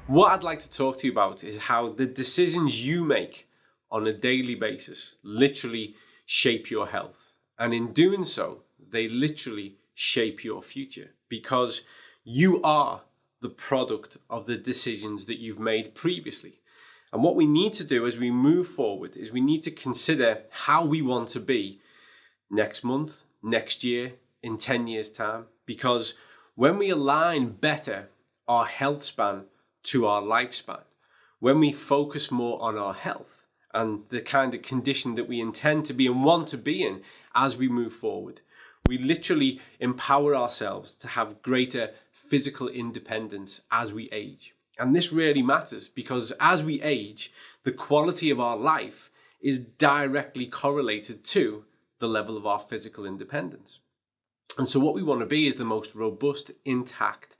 What I'd like to talk to you about is how the decisions you make on a daily basis literally shape your health. And in doing so, they literally shape your future, because you are the product of the decisions that you've made previously. And what we need to do as we move forward is we need to consider how we want to be next month, next year, in 10 years' time. Because when we align better our health span to our lifespan, when we focus more on our health and the kind of condition that we intend to be and want to be in as we move forward, we literally empower ourselves to have greater physical independence as we age. And this really matters because as we age, the quality of our life is directly correlated to the level of our physical independence. And so what we want to be is the most robust, intact,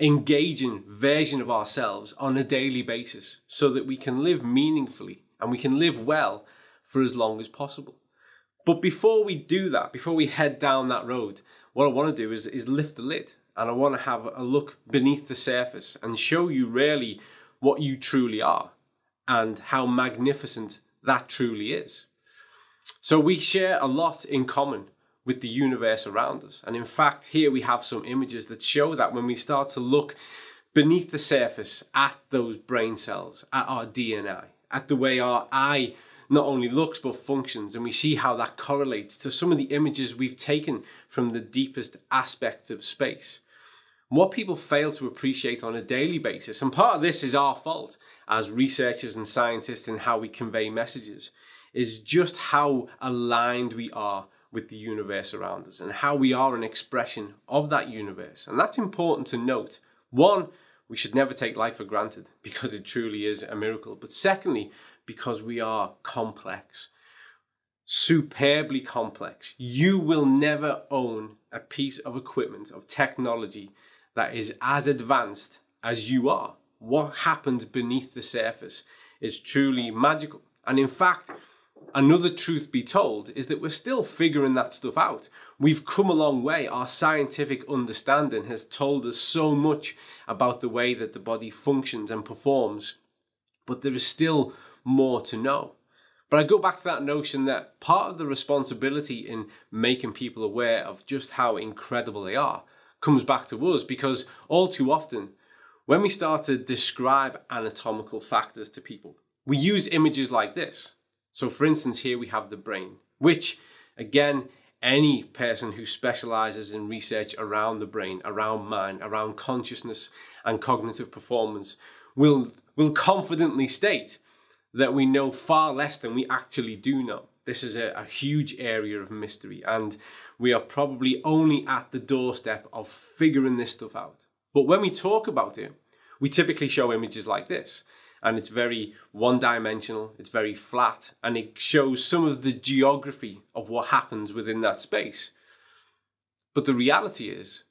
engaging version of ourselves on a daily basis so that we can live meaningfully and we can live well for as long as possible. But before we do that, before we head down that road, what I want to do is lift the lid, and I want to have a look beneath the surface and show you really what you truly are and how magnificent that truly is. So we share a lot in common with the universe around us. And in fact, here we have some images that show that when we start to look beneath the surface at those brain cells, at our DNA, at the way our eye not only looks but functions, and we see how that correlates to some of the images we've taken from the deepest aspects of space. What people fail to appreciate on a daily basis, and part of this is our fault as researchers and scientists in how we convey messages, is just how aligned we are with the universe around us and how we are an expression of that universe. And that's important to note. One, we should never take life for granted because it truly is a miracle. But secondly, because we are complex, superbly complex. You will never own a piece of equipment, of technology that is as advanced as you are. What happens beneath the surface is truly magical. And in fact, another truth be told is that we're still figuring that stuff out. We've come a long way. Our scientific understanding has told us so much about the way that the body functions and performs, but there is still more to know. But I go back to that notion that part of the responsibility in making people aware of just how incredible they are comes back to us, because all too often, when we start to describe anatomical factors to people, we use images like this. So for instance, here we have the brain, which again, any person who specializes in research around the brain, around mind, around consciousness and cognitive performance will confidently state that we know far less than we actually do know. This is a huge area of mystery, and we are probably only at the doorstep of figuring this stuff out. But when we talk about it, we typically show images like this. And it's very one-dimensional, it's very flat, and it shows some of the geography of what happens within that space. But the reality is,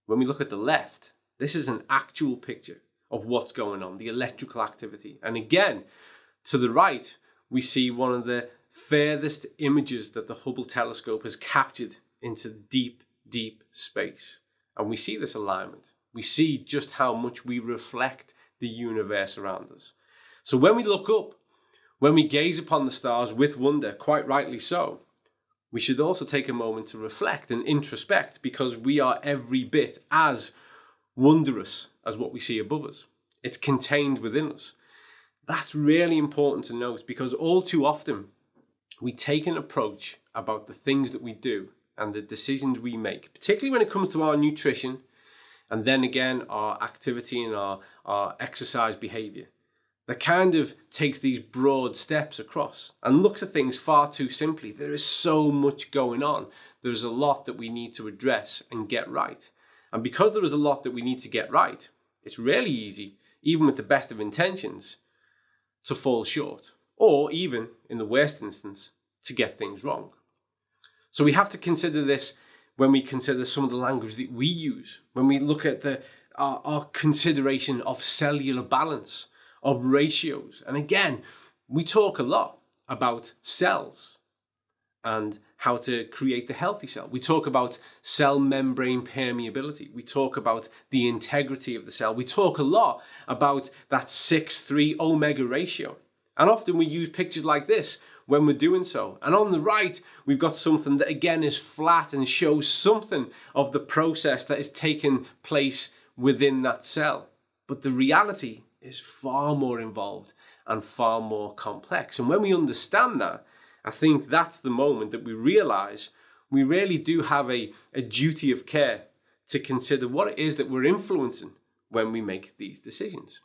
when we look at the left, this is an actual picture of what's going on, the electrical activity. And again, to the right, we see one of the furthest images that the Hubble telescope has captured into deep, deep space. And we see this alignment. We see just how much we reflect the universe around us. So when we look up, when we gaze upon the stars with wonder, quite rightly so, we should also take a moment to reflect and introspect, because we are every bit as wondrous as what we see above us. It's contained within us. That's really important to note, because all too often we take an approach about the things that we do and the decisions we make, particularly when it comes to our nutrition and then again our activity and our exercise behavior, that kind of takes these broad steps across and looks at things far too simply. There is so much going on. There's a lot that we need to address and get right. And because there is a lot that we need to get right, it's really easy, even with the best of intentions, to fall short, or even, in the worst instance, to get things wrong. So we have to consider this when we consider some of the language that we use, when we look at our consideration of cellular balance, of ratios. And again, we talk a lot about cells. and how to create the healthy cell. We talk about cell membrane permeability. We talk about the integrity of the cell. We talk a lot about that 6:3 omega ratio. And often we use pictures like this when we're doing so. And on the right, we've got something that again is flat and shows something of the process that is taking place within that cell. But the reality is far more involved and far more complex. And when we understand that, I think that's the moment that we realize we really do have a duty of care to consider what it is that we're influencing when we make these decisions.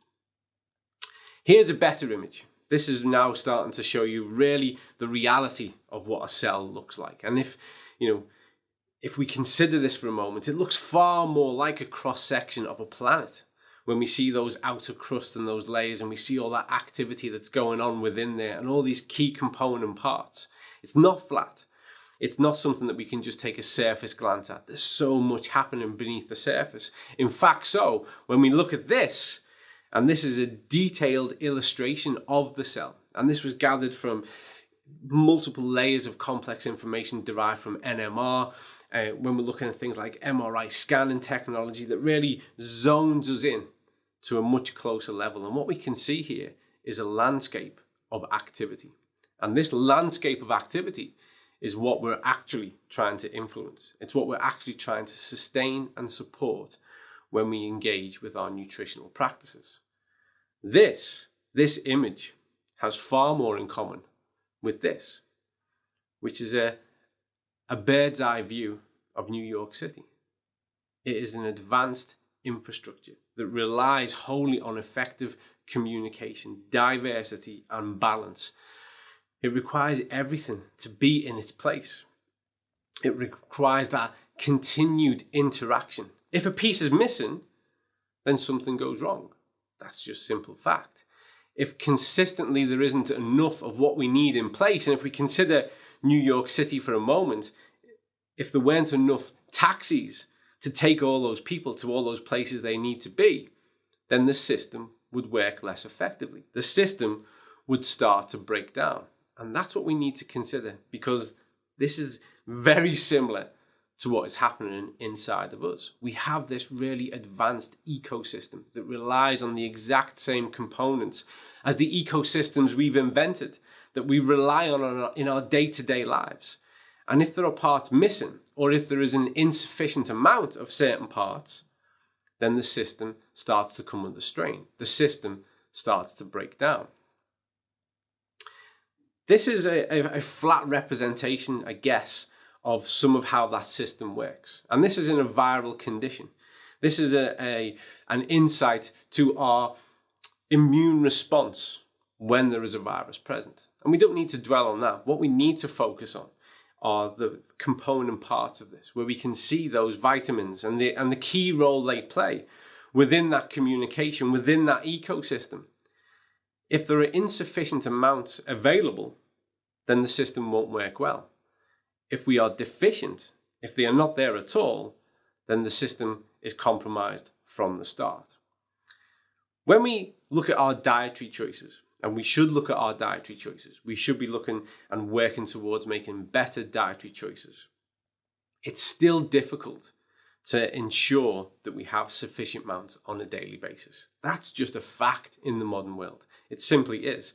Here's a better image. This is now starting to show you really the reality of what a cell looks like. And if we consider this for a moment, it looks far more like a cross-section of a planet. When we see those outer crusts and those layers, and we see all that activity that's going on within there and all these key component parts, it's not flat. It's not something that we can just take a surface glance at. There's so much happening beneath the surface. In fact, so when we look at this, and this is a detailed illustration of the cell, and this was gathered from multiple layers of complex information derived from NMR, when we're looking at things like MRI scanning technology that really zones us in to a much closer level. And what we can see here is a landscape of activity. And this landscape of activity is what we're actually trying to influence. It's what we're actually trying to sustain and support when we engage with our nutritional practices. This image has far more in common with this, which is a bird's eye view of New York City. It is an advanced infrastructure that relies wholly on effective communication, diversity, and balance. It requires everything to be in its place. It requires that continued interaction. If a piece is missing, then something goes wrong. That's just simple fact. If consistently there isn't enough of what we need in place, and if we consider New York City for a moment, if there weren't enough taxis to take all those people to all those places they need to be, then the system would work less effectively. The system would start to break down. And that's what we need to consider, because this is very similar to what is happening inside of us. We have this really advanced ecosystem that relies on the exact same components as the ecosystems we've invented, that we rely on in our day-to-day lives. And if there are parts missing, or if there is an insufficient amount of certain parts, then the system starts to come under strain. The system starts to break down. This is a flat representation, I guess, of some of how that system works. And this is in a viral condition. This is an insight to our immune response when there is a virus present. And we don't need to dwell on that. What we need to focus on are the component parts of this, where we can see those vitamins and the key role they play within that communication, within that ecosystem. If there are insufficient amounts available, then the system won't work well. If we are deficient, if they are not there at all, then the system is compromised from the start. When we look at our dietary choices, and we should look at our dietary choices, we should be looking and working towards making better dietary choices. It's still difficult to ensure that we have sufficient amounts on a daily basis. That's just a fact in the modern world. It simply is.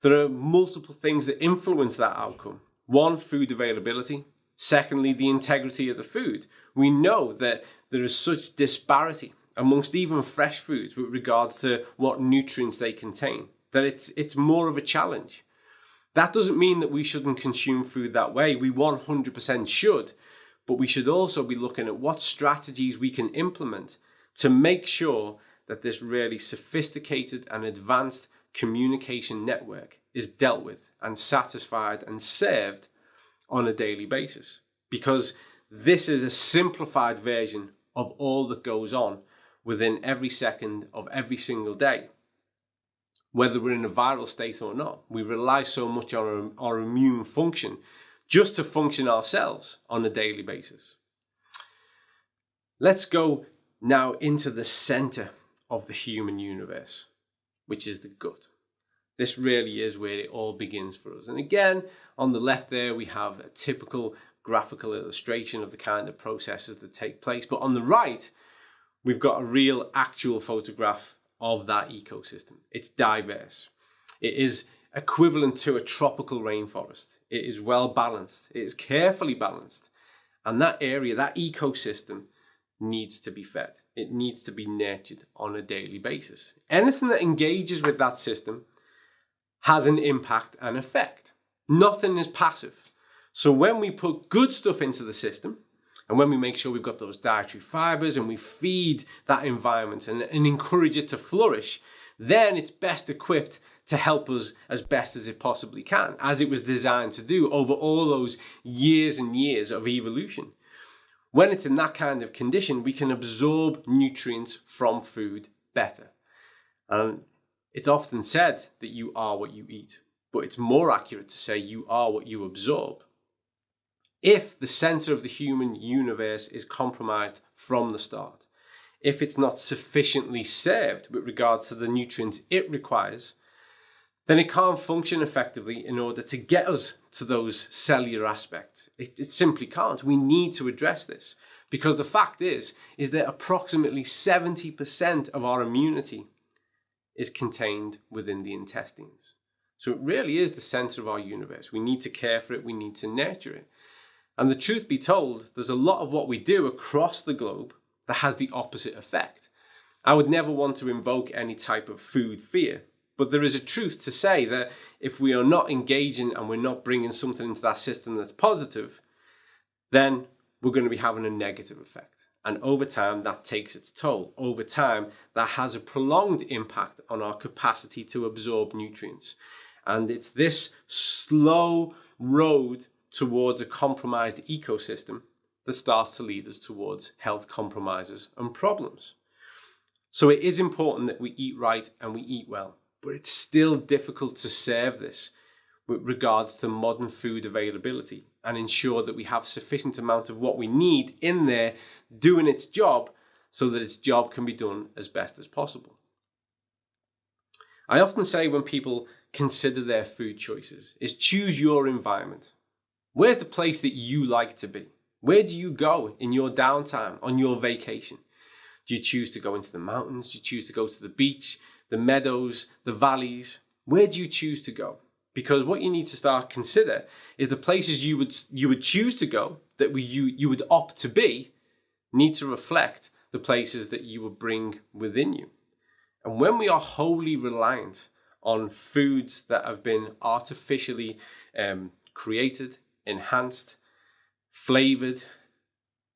There are multiple things that influence that outcome. One, food availability. Secondly, the integrity of the food. We know that there is such disparity amongst even fresh foods with regards to what nutrients they contain, that it's more of a challenge. That doesn't mean that we shouldn't consume food that way. We 100% should, but we should also be looking at what strategies we can implement to make sure that this really sophisticated and advanced communication network is dealt with and satisfied and served on a daily basis. Because this is a simplified version of all that goes on within every second of every single day. Whether we're in a viral state or not, we rely so much on our immune function just to function ourselves on a daily basis. Let's go now into the center of the human universe, which is the gut. This really is where it all begins for us. And again, on the left there, we have a typical graphical illustration of the kind of processes that take place. But on the right, we've got a real actual photograph of that ecosystem. It's diverse. It is equivalent to a tropical rainforest. It is well balanced. It is carefully balanced. And that area, that ecosystem, needs to be fed. It needs to be nurtured on a daily basis. Anything that engages with that system has an impact and effect. Nothing is passive. So when we put good stuff into the system, and when we make sure we've got those dietary fibers and we feed that environment and encourage it to flourish, then it's best equipped to help us as best as it possibly can, as it was designed to do over all those years and years of evolution. When it's in that kind of condition, we can absorb nutrients from food better. And it's often said that you are what you eat, but it's more accurate to say you are what you absorb. If the center of the human universe is compromised from the start, if it's not sufficiently served with regards to the nutrients it requires, then it can't function effectively in order to get us to those cellular aspects. It simply can't. We need to address this, because the fact is that approximately 70% of our immunity is contained within the intestines. So it really is the center of our universe. We need to care for it. We need to nurture it. And the truth be told, there's a lot of what we do across the globe that has the opposite effect. I would never want to invoke any type of food fear, but there is a truth to say that if we are not engaging and we're not bringing something into that system that's positive, then we're going to be having a negative effect. And over time, that takes its toll. Over time, that has a prolonged impact on our capacity to absorb nutrients. And it's this slow road towards a compromised ecosystem that starts to lead us towards health compromises and problems. So it is important that we eat right and we eat well, but it's still difficult to serve this with regards to modern food availability and ensure that we have sufficient amount of what we need in there doing its job so that its job can be done as best as possible. I often say when people consider their food choices is choose your environment. Where's the place that you like to be? Where do you go in your downtime, on your vacation? Do you choose to go into the mountains? Do you choose to go to the beach, the meadows, the valleys? Where do you choose to go? Because what you need to start consider is the places you would choose to go, that you would opt to be, need to reflect the places that you would bring within you. And when we are wholly reliant on foods that have been artificially created, enhanced, flavored,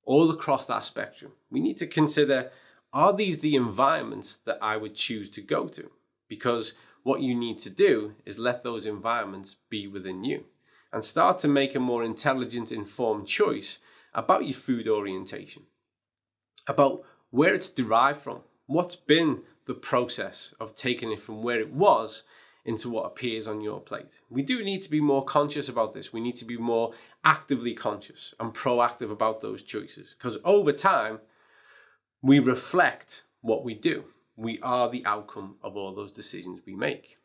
all across that spectrum, we need to consider, are these the environments that I would choose to go to? Because what you need to do is let those environments be within you and start to make a more intelligent, informed choice about your food orientation, about where it's derived from, what's been the process of taking it from where it was into what appears on your plate. We do need to be more conscious about this. We need to be more actively conscious and proactive about those choices, because over time, we reflect what we do. We are the outcome of all those decisions we make.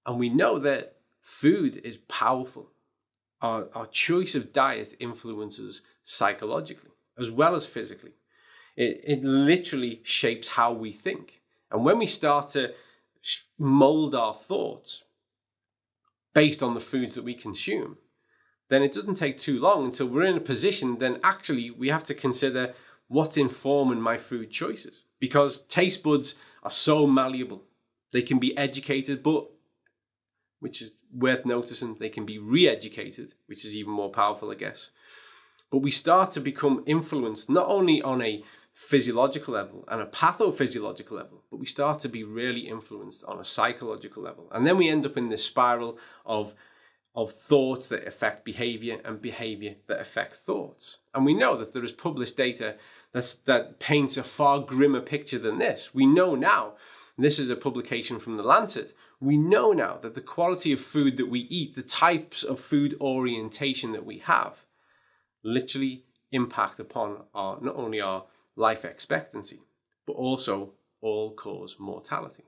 And we know that food is powerful. Our choice of diet influences psychologically as well as physically. It literally shapes how we think. And when we start to mold our thoughts based on the foods that we consume, then it doesn't take too long until we're in a position, then actually we have to consider what's informing my food choices. Because taste buds are so malleable. They can be educated, but, which is worth noticing, they can be re-educated, which is even more powerful, I guess. But we start to become influenced not only on a physiological level and a pathophysiological level, but we start to be really influenced on a psychological level. And then we end up in this spiral of thoughts that affect behavior and behavior that affect thoughts. And we know that there is published data that paints a far grimmer picture than this. We know now, and this is a publication from The Lancet, we know now that the quality of food that we eat, the types of food orientation that we have, literally impact upon not only our life expectancy, but also all-cause mortality.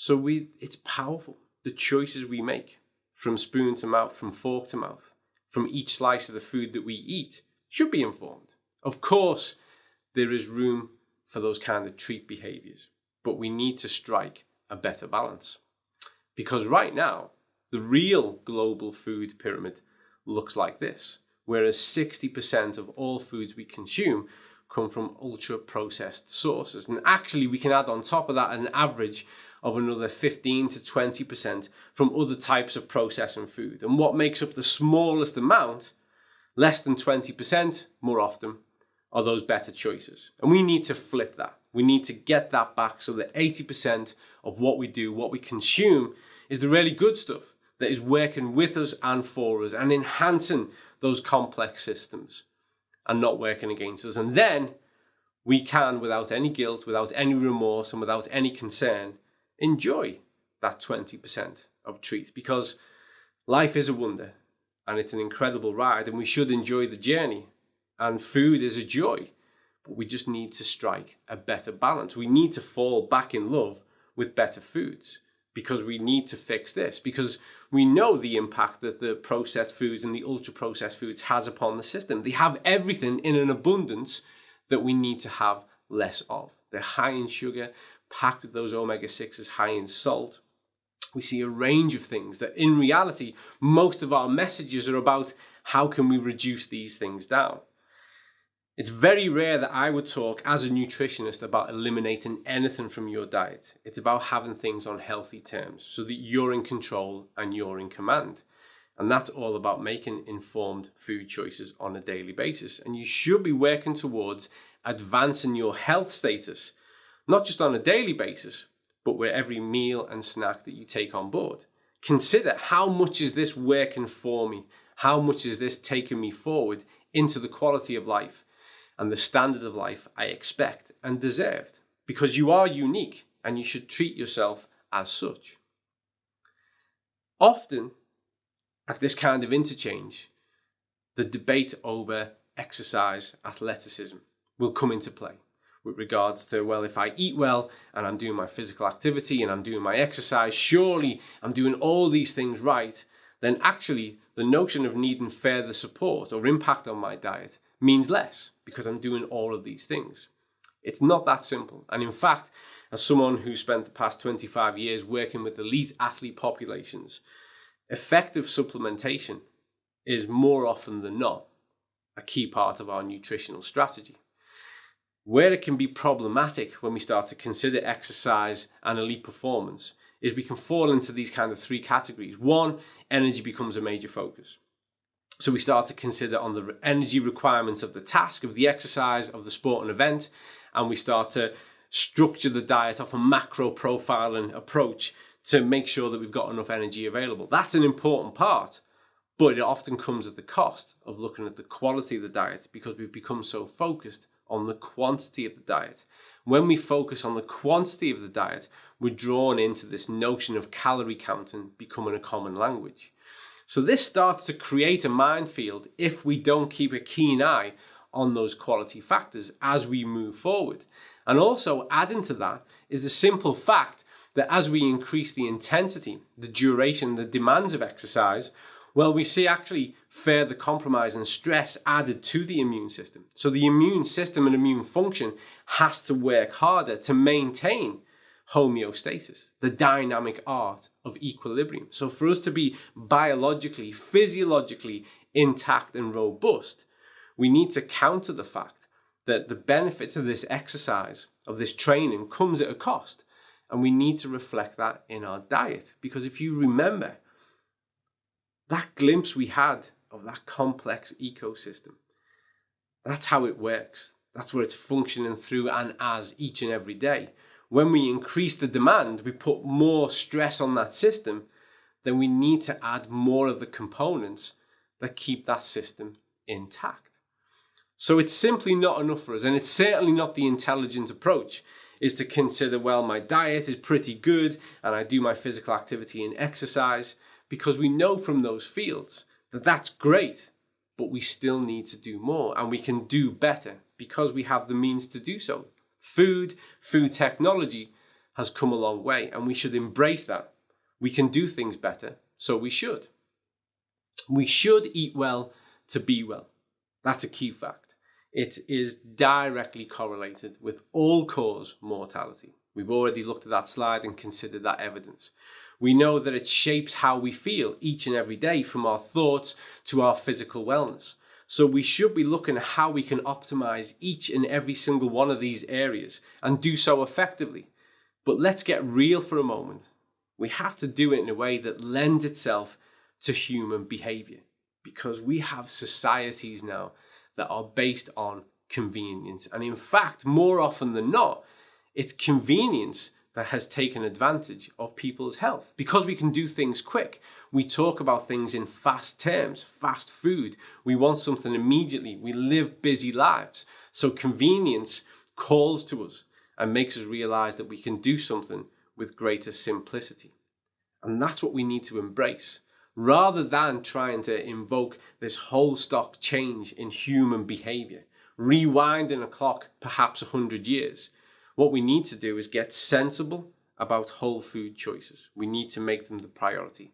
So it's powerful. The choices we make, from spoon to mouth, from fork to mouth, from each slice of the food that we eat, should be informed. Of course, there is room for those kind of treat behaviors, but we need to strike a better balance. Because right now, the real global food pyramid looks like this, whereas 60% of all foods we consume come from ultra-processed sources. And actually, we can add on top of that an average of another 15 to 20% from other types of processing food. And what makes up the smallest amount, less than 20% more often, are those better choices. And we need to flip that. We need to get that back so that 80% of what we do, what we consume, is the really good stuff that is working with us and for us and enhancing those complex systems and not working against us. And then we can, without any guilt, without any remorse, and without any concern, enjoy that 20% of treat, because life is a wonder and it's an incredible ride, and we should enjoy the journey. And food is a joy, but we just need to strike a better balance. We need to fall back in love with better foods, because we need to fix this, because we know the impact that the processed foods and the ultra-processed foods has upon the system. They have everything in an abundance that we need to have less of. They're high in sugar, packed with those omega-6s, high in salt. We see a range of things that in reality, most of our messages are about how can we reduce these things down. It's very rare that I would talk as a nutritionist about eliminating anything from your diet. It's about having things on healthy terms so that you're in control and you're in command. And that's all about making informed food choices on a daily basis. And you should be working towards advancing your health status, not just on a daily basis, but with every meal and snack that you take on board. Consider, how much is this working for me? How much is this taking me forward into the quality of life and the standard of life I expect and deserved? Because you are unique and you should treat yourself as such. Often, at this kind of interchange, the debate over exercise, athleticism will come into play with regards to, well, if I eat well and I'm doing my physical activity and I'm doing my exercise, surely I'm doing all these things right, then actually the notion of needing further support or impact on my diet means less because I'm doing all of these things. It's not that simple. And in fact, as someone who spent the past 25 years working with elite athlete populations, effective supplementation is more often than not a key part of our nutritional strategy. Where it can be problematic when we start to consider exercise and elite performance is we can fall into these kind of three categories. One, energy becomes a major focus. So we start to consider on the energy requirements of the task, of the exercise, of the sport and event, and we start to structure the diet off a macro profiling approach to make sure that we've got enough energy available. That's an important part, but it often comes at the cost of looking at the quality of the diet because we've become so focused on the quantity of the diet. When we focus on the quantity of the diet, we're drawn into this notion of calorie counting becoming a common language. So this starts to create a minefield if we don't keep a keen eye on those quality factors as we move forward. And also adding to that is a simple fact that as we increase the intensity, the duration, the demands of exercise, well, we see actually further compromise and stress added to the immune system. So the immune system and immune function has to work harder to maintain homeostasis, the dynamic art of equilibrium. So for us to be biologically, physiologically intact and robust, we need to counter the fact that the benefits of this exercise, of this training, comes at a cost. And we need to reflect that in our diet. Because if you remember, that glimpse we had of that complex ecosystem, that's how it works. That's what it's functioning through and as each and every day. When we increase the demand, we put more stress on that system, then we need to add more of the components that keep that system intact. So it's simply not enough for us, and it's certainly not the intelligent approach, is to consider, well, my diet is pretty good and I do my physical activity and exercise, because we know from those fields that that's great, but we still need to do more, and we can do better because we have the means to do so. Food technology has come a long way, and we should embrace that. We can do things better, so we should. We should eat well to be well. That's a key fact. It is directly correlated with all-cause mortality. We've already looked at that slide and considered that evidence. We know that it shapes how we feel each and every day, from our thoughts to our physical wellness. So we should be looking at how we can optimize each and every single one of these areas and do so effectively. But let's get real for a moment. We have to do it in a way that lends itself to human behavior, because we have societies now that are based on convenience. And in fact, more often than not, it's convenience that has taken advantage of people's health. Because we can do things quick, we talk about things in fast terms, fast food. We want something immediately. We live busy lives. So convenience calls to us and makes us realize that we can do something with greater simplicity. And that's what we need to embrace, rather than trying to invoke this whole stock change in human behavior, rewinding a clock perhaps 100 years. What we need to do is get sensible about whole food choices. We need to make them the priority.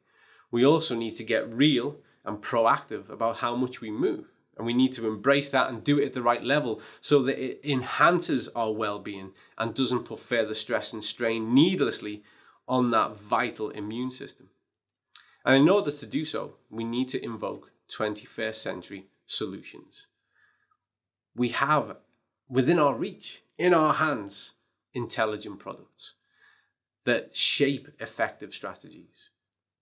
We also need to get real and proactive about how much we move. And we need to embrace that and do it at the right level so that it enhances our well-being and doesn't put further stress and strain needlessly on that vital immune system. And in order to do so, we need to invoke 21st century solutions. We have within our reach, in our hands, intelligent products that shape effective strategies,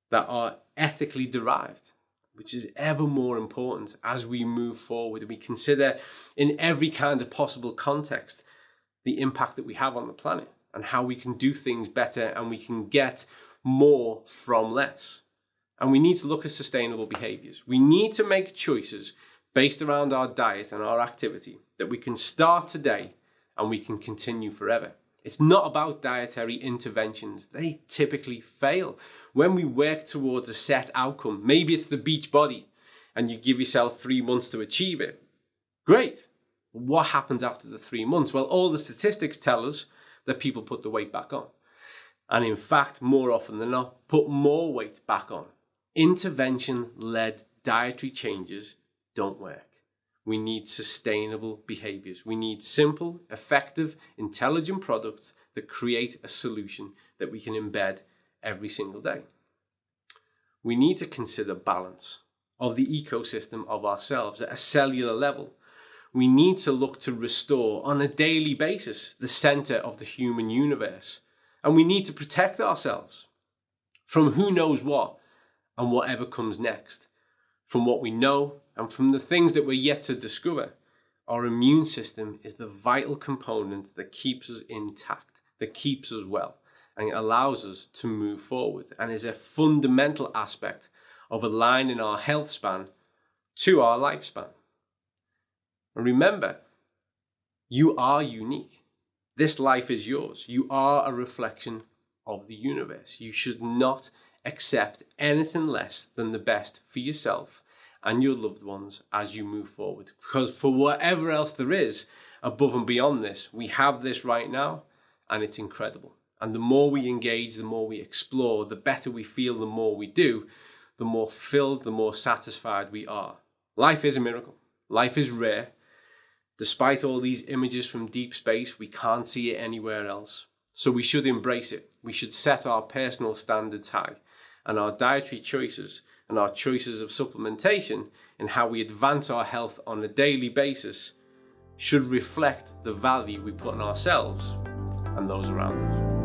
that are ethically derived, which is ever more important as we move forward. We consider in every kind of possible context the impact that we have on the planet and how we can do things better and we can get more from less. And we need to look at sustainable behaviors. We need to make choices based around our diet and our activity that we can start today and we can continue forever. It's not about dietary interventions. They typically fail. When we work towards a set outcome, maybe it's the beach body, and you give yourself 3 months to achieve it. Great. What happens after the 3 months? Well, all the statistics tell us that people put the weight back on. And in fact, more often than not, put more weight back on. Intervention-led dietary changes don't work. We need sustainable behaviors. We need simple, effective, intelligent products that create a solution that we can embed every single day. We need to consider balance of the ecosystem of ourselves at a cellular level. We need to look to restore on a daily basis the center of the human universe. And we need to protect ourselves from who knows what and whatever comes next, from what we know and from the things that we're yet to discover. Our immune system is the vital component that keeps us intact, that keeps us well, and it allows us to move forward, and is a fundamental aspect of aligning our health span to our lifespan. And remember, you are unique. This life is yours. You are a reflection of the universe. You should not accept anything less than the best for yourself and your loved ones as you move forward. Because for whatever else there is above and beyond this, we have this right now, and it's incredible. And the more we engage, the more we explore, the better we feel, the more we do, the more fulfilled, the more satisfied we are. Life is a miracle. Life is rare. Despite all these images from deep space, we can't see it anywhere else. So we should embrace it. We should set our personal standards high, and our dietary choices and our choices of supplementation and how we advance our health on a daily basis should reflect the value we put on ourselves and those around us.